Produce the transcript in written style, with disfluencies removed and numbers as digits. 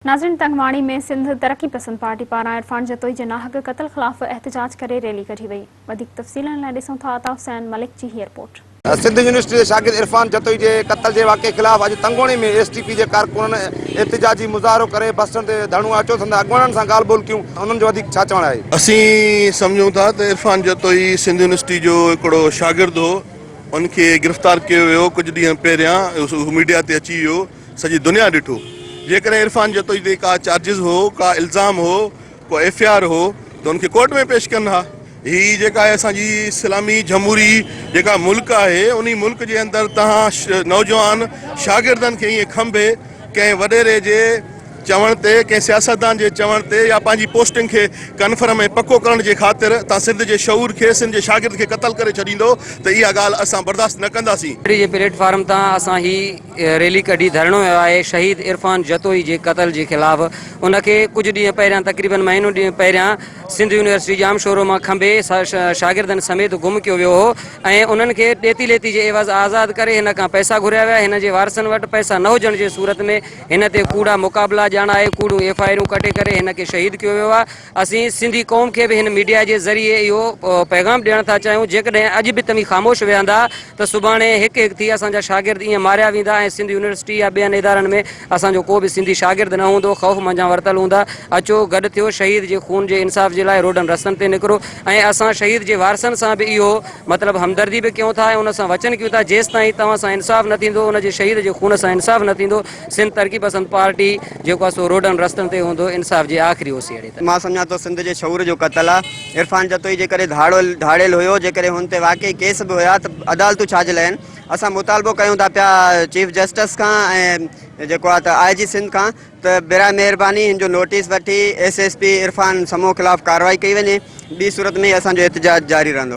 नाज़रीन, तंगवाणी में सिंध तरक्की पसंद पार्टी पारां इरफान जतोई जे नाहक क़त्ल ख़िलाफ़ एहतजाज करे रैली कढी वई। वधीक तफ़सीलनि लाइ ॾिसूं था अता हुसैन मलिक जी हीअ रिपोर्ट। सिंध यूनिवर्सिटी के शागिर्द इरफान जतोई के कत्ल के वाक़े खिलाफ अज तंगवाणी में एसटीपी के कारकुनन एहतजाजी मुज़ाहरो करे बसन ते धरणो अचो संदा अगवानन सां ॻाल्हि ॿोल कयूं। उन्हनि जो वधीक छा चवण आहे? असीं सम्झूं था त इरफान जतोई सिंध यूनिवर्सिटी जो हिकिड़ो शागिर्द हो, उनखे गिरफ़्तार कयो वियो कुझु ॾींहं पहिरियां, मीडिया ते अची वियो, सॼी दुनिया ॾिठो। जेकॾहिं इरफान जतोई ते का चार्जिस हो, का इल्ज़ाम हो, को एफआईआर हो त उनखे कोर्ट में पेश कनि हा। ही जेका आहे असांजी इस्लामी जमहूरी जेका मुल्क आहे, उन मुल्क जे अंदरि तव्हां नौजवान शागिर्दनि खे ईअं खंभे कंहिं वॾेरे जे चवण ते, कंहिं सियासतदान जे चवण ते या पंहिंजी पोस्टिंग खे कन्फर्म ऐं पको करण जे ख़ातिर तव्हां सिंध जे शऊर खे, सिंध जे शागिर्द खे क़त्ल करे छॾींदो त इहा ॻाल्हि असां बर्दाश्त न कंदासीं। जे प्लेटफॉर्म तां असां ही रैली कढी धरणो वियो आहे शहीद इरफान जतोई जे क़त्ल जे ख़िलाफ़। उनखे कुझु ॾींहं पहिरियां, तक़रीबन महीनो ॾींहं पहिरियां सिंध यूनिवर्सिटी जाम शोरो मां खंभे शागिर्दनि समेत गुम कयो वियो हो ऐं उन्हनि खे ॾेती लेती जे एवज़ आज़ादु करे हिन खां पैसा घुरिया विया। हिन जे वारसनि वटि पैसा न हुजण जे सूरत में हिन ते कूड़ा मुक़ाबला ॼाण आहे, कूड़ियूं एफआईआरूं कटे करे हिन खे शहीद कयो वियो आहे। असीं सिंधी क़ौम खे बि हिन मीडिया जे ज़रिए इहो पैगाम ॾियण था चाहियूं, जेकॾहिं अॼु बि तव्हीं ख़ामोश विहंदा त सुभाणे हिकु हिकु थी असांजा शागिर्द ईअं मारिया वेंदा ऐं सिंध यूनिवर्सिटी या ॿियनि इदारनि में असांजो को बि सिंधी शागिर्द न हूंदो। ख़ौफ़ मंझां वरितल हूंदा। अचो गॾु थियो, शहीद जे खून जे इंसाफ़ जे लाइ रोडनि रस्तनि ते निकिरो ऐं असां शहीद जे वारसनि सां बि इहो मतिलबु हमदर्दी बि कयूं था ऐं उन सां वचन कयूं था, जेसि ताईं तव्हां सां इंसाफ़ न थींदो, उन जे शहीद जे खून सां इंसाफ़ न थींदो, सिंध तरक़ी पसंद पार्टी जेको आहे सो रोडनि रस्तनि ते हूंदो इंसाफ़ जे आख़िरी ओसीड़े ते। मां सम्झां थो सिंध जे शऊर जो क़त्ल आहे। इरफान जतोई जे करे धाड़ियल हुयो, जेकॾहिं हुन ते वाक़ई केस बि हुया त अदालतूं छा जे लाइ आहिनि। असां मुतालबो कयूं था पिया चीफ जस्टिस खां ऐं जेको आहे त आईजी सिंध खां त बिरा महिरबानी हिन जो नोटिस वठी एसएसपी इरफान समूह ख़िलाफ़ कार्रवाई कई वञे। ॿी सूरत में असांजो एहतजाज जारी रहंदो।